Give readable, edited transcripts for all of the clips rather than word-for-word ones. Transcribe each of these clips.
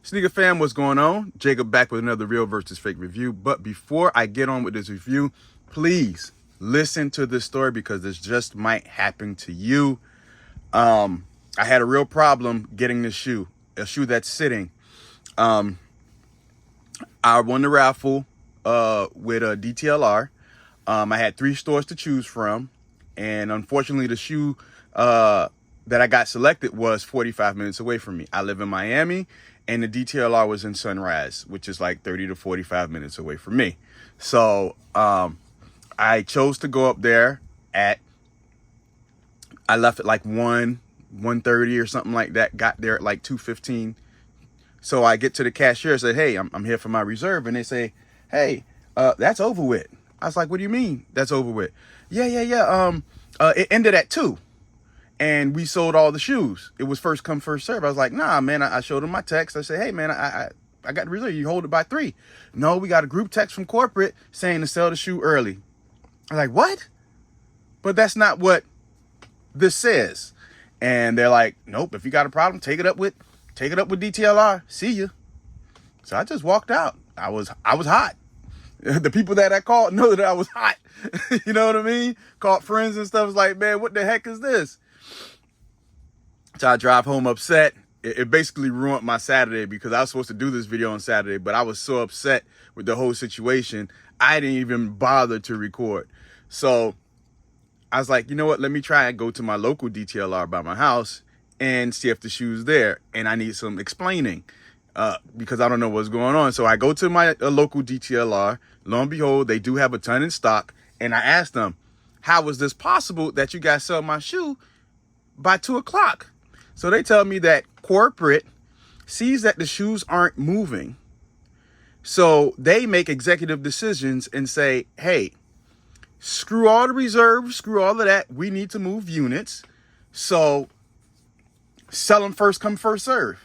Sneaker fam, what's going on? Jacob back with another real versus fake review. But before I get on with this review, please listen to this story because this just might happen to you. I had a real problem getting this shoe, a shoe that's sitting. I won the raffle with a DTLR. I had 3 stores to choose from, and unfortunately the shoe that I got selected was 45 minutes away from me. I live in Miami, and the DTLR was in Sunrise, which is like 30 to 45 minutes away from me. So I chose to go up there I left at like 1:30 or something like that, got there at like 2:15. So I get to the cashier and say, hey, I'm here for my reserve. And they say, hey, that's over with. I was like, what do you mean that's over with? Yeah. It ended at 2. And we sold all the shoes. It was first come, first serve. I was like, nah, man. I showed them my text. I said, hey, man, I got the reserve. You hold it by 3. No, we got a group text from corporate saying to sell the shoe early. I was like, what? But that's not what this says. And they're like, nope, if you got a problem, take it up with DTLR. See ya. So I just walked out. I was hot. The people that I called know that I was hot. You know what I mean? Called friends and stuff. Was like, man, what the heck is this? So I drive home upset. It basically ruined my Saturday because I was supposed to do this video on Saturday, but I was so upset with the whole situation, I didn't even bother to record. So I was like, you know what? Let me try and go to my local DTLR by my house and see if the shoe's there. And I need some explaining because I don't know what's going on. So I go to my local DTLR. Lo and behold, they do have a ton in stock. And I asked them, how is this possible that you guys sell my shoe by 2 o'clock? So they tell me that corporate sees that the shoes aren't moving. So they make executive decisions and say, hey, screw all the reserves, screw all of that. We need to move units. So sell them first come, first serve.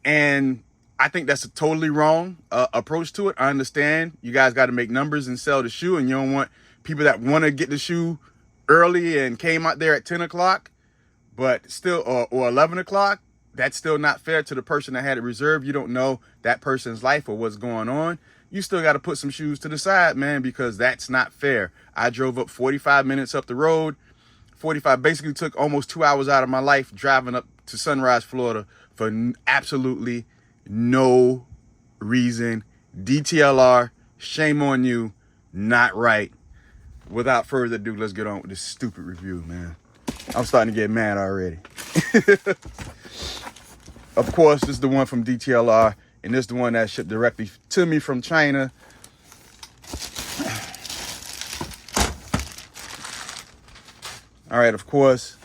And I think that's a totally wrong approach to it. I understand you guys got to make numbers and sell the shoe, and you don't want people that want to get the shoe early and came out there at 10 o'clock, but still, or 11 o'clock. That's still not fair to the person that had it reserved. You don't know that person's life or what's going on. You still got to put some shoes to the side, man, because that's not fair. I drove up 45 minutes up the road. 45 basically took almost 2 hours out of my life driving up to Sunrise, Florida for absolutely no reason. DTLR, shame on you, not right. Without further ado, let's get on with this stupid review, man. I'm starting to get mad already. Of course, this is the one from DTLR, and this is the one that shipped directly to me from China. All right, of course,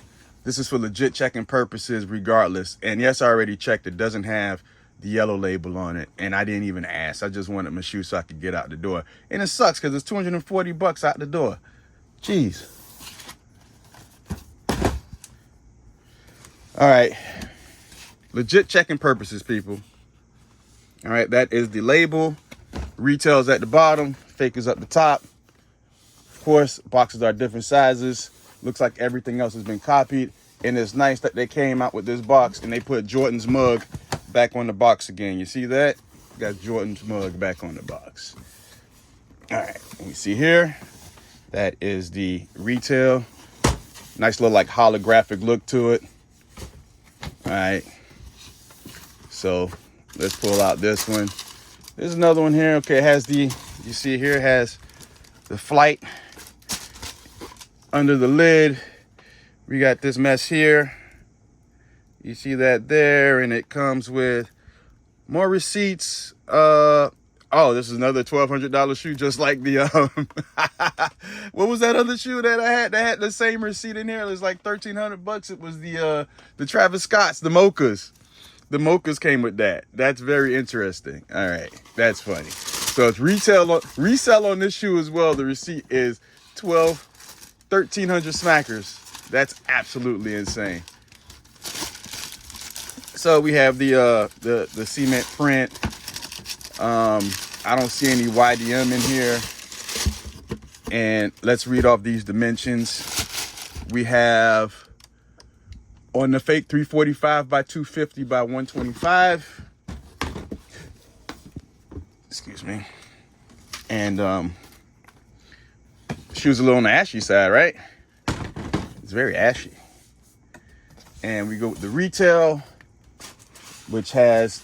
this is for legit checking purposes regardless. And yes, I already checked. It doesn't have the yellow label on it, and I didn't even ask. I just wanted my shoe so I could get out the door. And it sucks because it's $240 out the door. Jeez. All right. Legit checking purposes, people. All right, that is the label. Retail's at the bottom, fake is up the top. Of course, boxes are different sizes. Looks like everything else has been copied. And it's nice that they came out with this box and they put Jordan's mug back on the box again. You see that? Got Jordan's mug back on the box. All right, let me see here. That is the retail. Nice little like holographic look to it. All right. So let's pull out this one. There's another one here. Okay, it has the, you see here, it has the flight under the lid. We got this mess here. You see that there, and it comes with more receipts. Oh, this is another $1,200 shoe, just like the what was that other shoe that I had that had the same receipt in here? It was like $1,300. It was the Travis Scott's, the Mochas. The Mochas came with that. That's very interesting. All right, that's funny. So it's resell on this shoe as well. The receipt is $1,300 smackers. That's absolutely insane. So we have the cement print. I don't see any YDM in here. And let's read off these dimensions. We have on the fake 345 by 250 by 125. Excuse me. And shoe's a little on the ashy side, right? It's very ashy. And we go with the retail, which has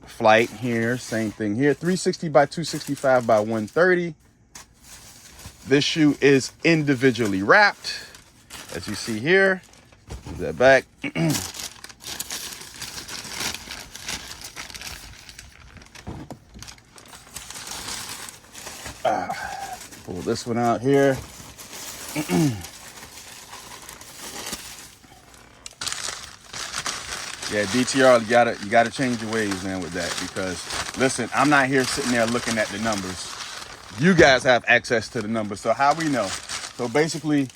flight here, same thing here, 360 by 265 by 130. This shoe is individually wrapped, as you see here. Put that back. Pull this one out here. Yeah, DTR, you gotta change your ways, man, with that, because listen, I'm not here sitting there looking at the numbers. You guys have access to the numbers, so how we know? So basically,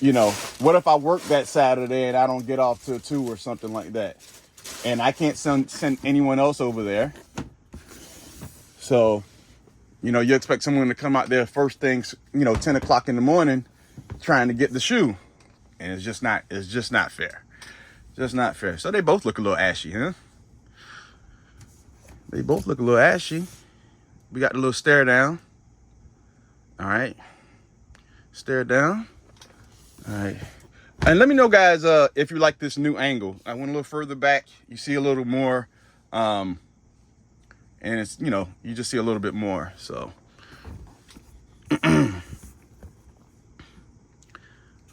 you know, what if I work that Saturday and I don't get off till 2 or something like that, and I can't send anyone else over there? So, you know, you expect someone to come out there first things, you know, 10 o'clock in the morning, trying to get the shoe, and it's just not fair. Just not fair. So they both look a little ashy, huh? They both look a little ashy. We got the little stare down. All right. Stare down. All right. And let me know, guys, if you like this new angle. I went a little further back. You see a little more. And it's, you know, you just see a little bit more. So.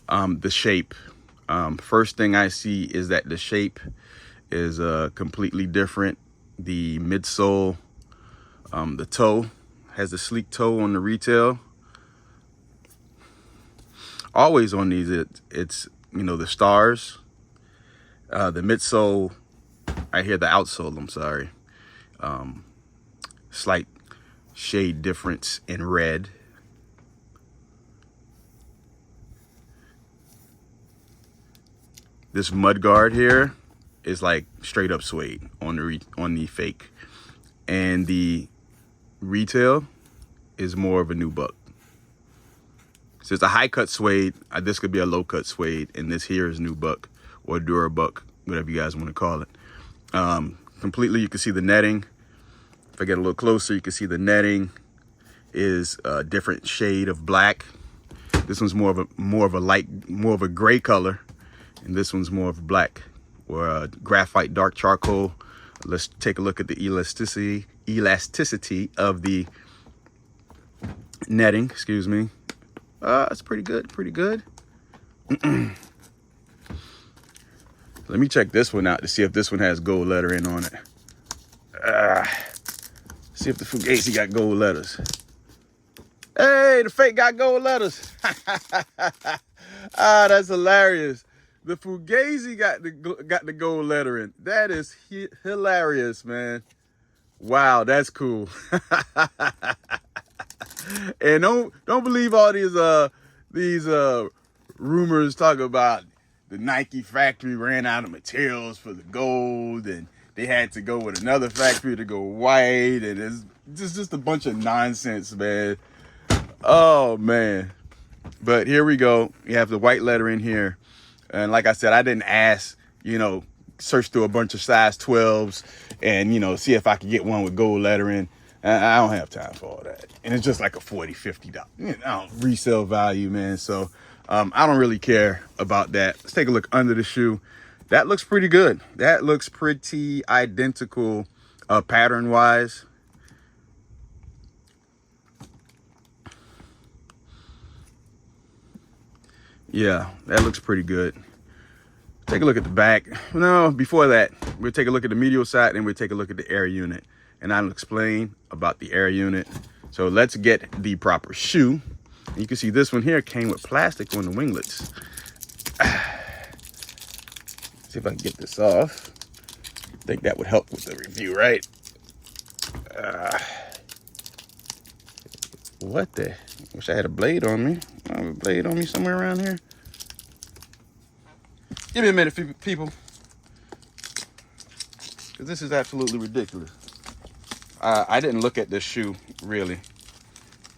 The shape. First thing I see is that the shape is completely different. The midsole, the toe has a sleek toe on the retail. Always on these, it's you know, the stars. The midsole, I hear the outsole, I'm sorry. Slight shade difference in red. This mud guard here is like straight up suede on the fake, and the retail is more of a nubuck. So it's a high cut suede. This could be a low cut suede, and this here is nubuck or durabuck, whatever you guys want to call it. Completely, you can see the netting. If I get a little closer, you can see the netting is a different shade of black. This one's more of a gray color. And this one's more of black or a graphite dark charcoal. Let's take a look at the elasticity of the netting, excuse me. It's pretty good. Let me check this one out to see if this one has gold lettering on it. See if the Fugazi got gold letters. Hey, the fake got gold letters. That's hilarious. The Fugazi got the gold lettering. That is hilarious, man. Wow, that's cool. And don't believe all these rumors talk about the Nike factory ran out of materials for the gold and they had to go with another factory to go white, and it's just a bunch of nonsense, man. Oh man. But here we go. You have the white lettering here. And like I said, I didn't ask, you know, search through a bunch of size 12s and, you know, see if I could get one with gold lettering. I don't have time for all that. And it's just like a $40, $50 resale value, man. So I don't really care about that. Let's take a look under the shoe. That looks pretty good. That looks pretty identical pattern wise. Yeah, that looks pretty good. Take a look at the back. No, before that, we'll take a look at the medial side and we'll take a look at the air unit. And I'll explain about the air unit. So let's get the proper shoe. You can see this one here came with plastic on the winglets. See if I can get this off. I think that would help with the review, right? What the? Wish I had a blade on me. I have a blade on me somewhere around here. Give me a minute, people. Because this is absolutely ridiculous. I didn't look at this shoe, really.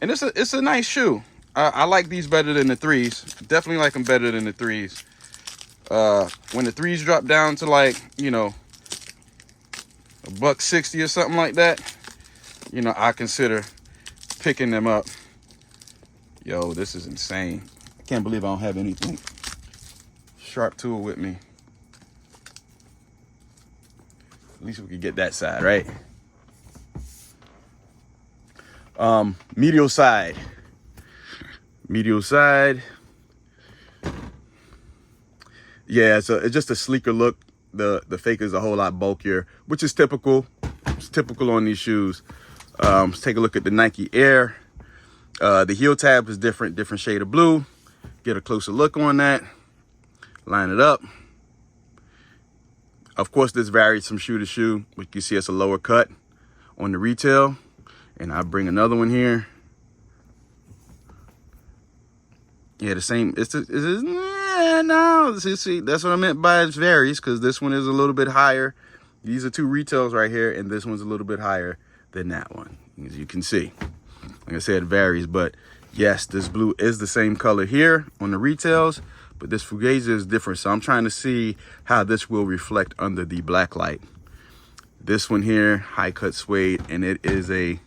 And it's a nice shoe. I like these better than the 3s. Definitely like them better than the 3s. When the threes drop down to like, you know, $160 or something like that, you know, I consider picking them up. Yo, this is insane. I can't believe I don't have anything sharp tool with me. At least we could get that side, right? Medial side. Medial side. Yeah, so it's just a sleeker look. The fake is a whole lot bulkier, which is typical. It's typical on these shoes. Let's take a look at the Nike Air. The heel tab is different shade of blue. Get a closer look on that. Line it up. Of course, this varies from shoe to shoe. But you can see it's a lower cut on the retail. And I bring another one here. Yeah, the same. No. See, that's what I meant by it varies, because this one is a little bit higher. These are two retails right here, and this one's a little bit higher than that one, as you can see. Like I said, it varies, but yes, this blue is the same color here on the retails, but this Fugazi is different. So I'm trying to see how this will reflect under the Blacklight. This one here, high cut suede, and it is a,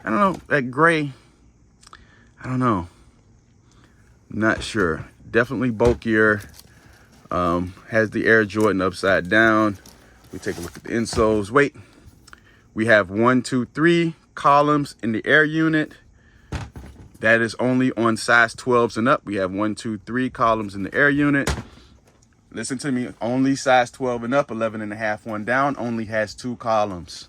I don't know, that gray, I don't know. Not sure. Definitely bulkier. Has the Air Jordan upside down. We take a look at the insoles. Wait, we have 1, 2, 3 columns in the Air unit. That is only on size 12s and up. We have 1, 2, 3 columns in the Air unit. Listen to me, only size 12 and up, 11.5 one down, only has 2 columns.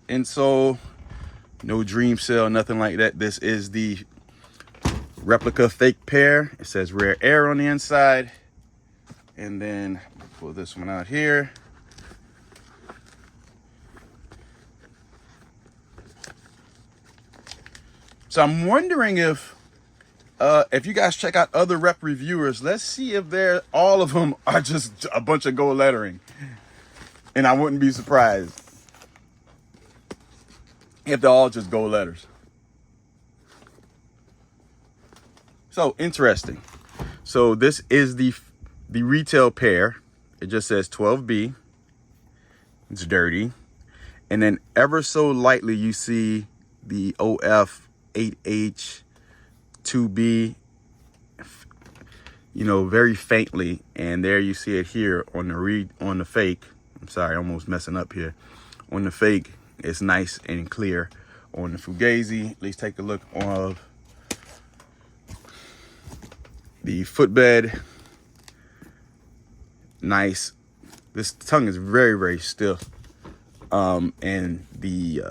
Insole, no dream cell, nothing like that. This is the replica fake pair. It says Rare Air on the inside. And then pull this one out here. So I'm wondering if you guys check out other rep reviewers, let's see if all of them are just a bunch of gold lettering. And I wouldn't be surprised if they're all just gold letters. So interesting. So this is the retail pair. It just says 12B. It's dirty. And then ever so lightly you see the OF 8H 2B, you know, very faintly. And there you see it here on the fake. I'm sorry, I'm almost messing up here. On the fake, it's nice and clear. On the Fugazi, let's take a look of the footbed. Nice. This tongue is very, very stiff. And the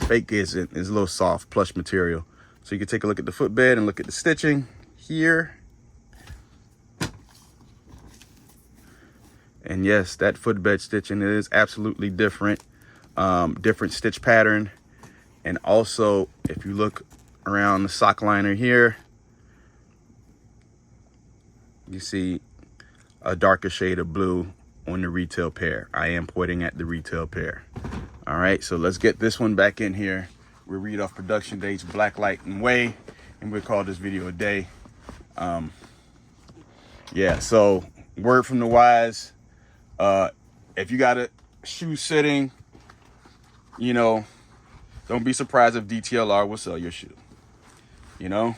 fake is a little soft, plush material. So you can take a look at the footbed and look at the stitching here. And yes, that footbed stitching is absolutely different. Different stitch pattern. And also, if you look around the sock liner here, you see a darker shade of blue on the retail pair. I am pointing at the retail pair. All right, so let's get this one back in here. We'll read off production dates, Blacklight and Way, and we'll call this video a day. Yeah, so word from the wise, if you got a shoe sitting, you know, don't be surprised if DTLR will sell your shoe. You know,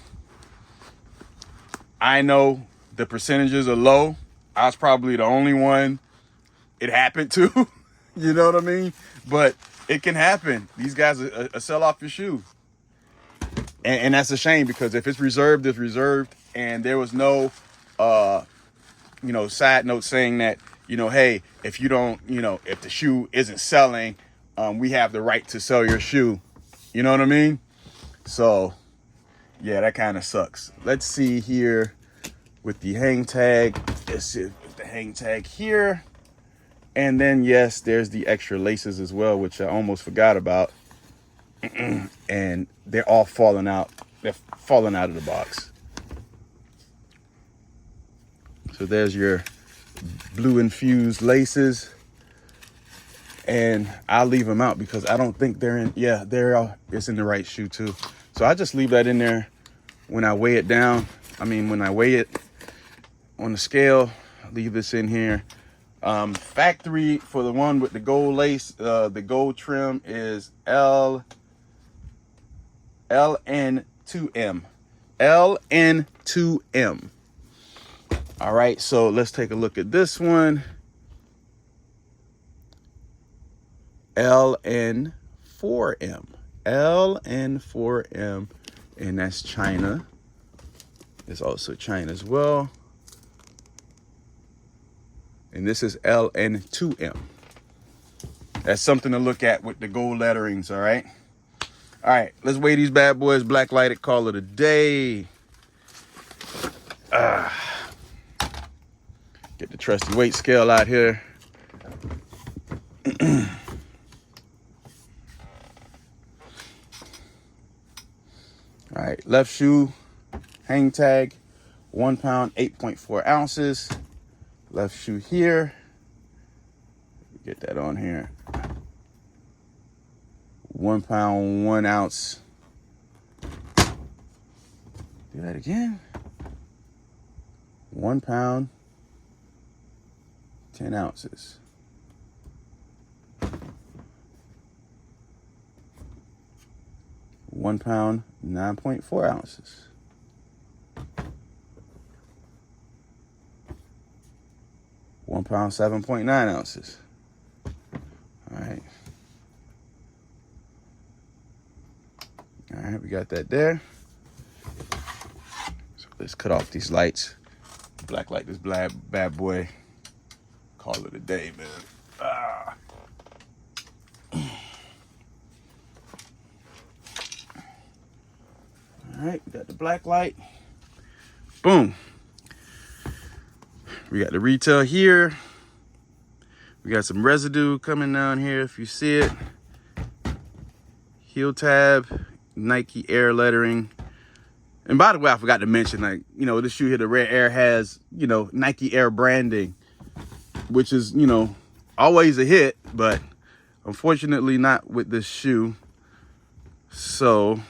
I know the percentages are low. I was probably the only one it happened to. You know what I mean? But it can happen. These guys sell off your shoe. And that's a shame, because if it's reserved, it's reserved. And there was no, you know, side note saying that, you know, hey, if you don't, you know, if the shoe isn't selling, we have the right to sell your shoe. You know what I mean? So, yeah, that kind of sucks. Let's see here with the hang tag. Let's see with the hang tag here. And then, yes, there's the extra laces as well, which I almost forgot about. And they're all falling out. They're falling out of the box. So there's your blue infused laces. And I'll leave them out because I don't think they're in. Yeah, it's in the right shoe too. So I just leave that in there when I weigh it down. I mean, when I weigh it on the scale, leave this in here. Factory for the one with the gold lace, the gold trim is LN2M. LN2M. All right, so let's take a look at this one. LN4M. LN4M, and that's China. It's also China as well. And this is LN2M. That's something to look at with the gold letterings, all right? All right, let's weigh these bad boys. Blacklight it, call it a day. Get the trusty weight scale out here. All right, left shoe, hang tag, 1 pound, 8.4 ounces. Left shoe here. Get that on here. 1 pound, 1 ounce. Do that again. 1 pound, 10 ounces. £1 pound, 9.4 ounces. £1 pound, 7.9 ounces. All right. All right, we got that there. So let's cut off these lights. Blacklight this bad boy. Call it a day, man. All right, we got the Blacklight. Boom. We got the retail here. We got some residue coming down here, if you see it. Heel tab, Nike Air lettering. And by the way, I forgot to mention, like, you know, this shoe here, the Rare Air, has, you know, Nike Air branding, which is, you know, always a hit, but unfortunately not with this shoe. So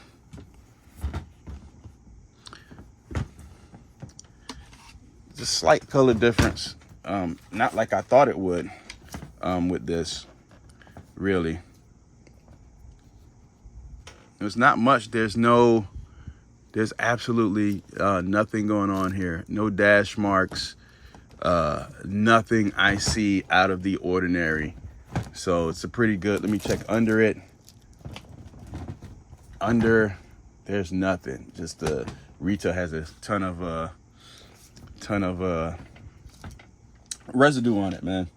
it's a slight color difference. Not like I thought it would with this, really. There's not much. There's absolutely nothing going on here. No dash marks, nothing I see out of the ordinary. So it's a pretty good, let me check under it. Under, there's nothing. Just the retail has a ton of residue on it, man.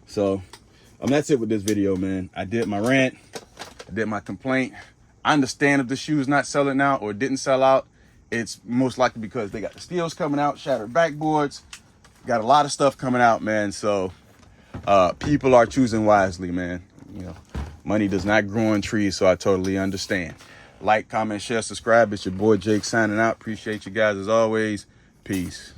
So that's it with this video, man. I did my rant, I did my complaint. I understand if the shoe is not selling out or didn't sell out, it's most likely because they got the steels coming out, shattered backboards, got a lot of stuff coming out, man. So people are choosing wisely, man. You know, money does not grow on trees, so I totally understand. Like, comment, share, subscribe. It's your boy Jake signing out. Appreciate you guys as always. Peace.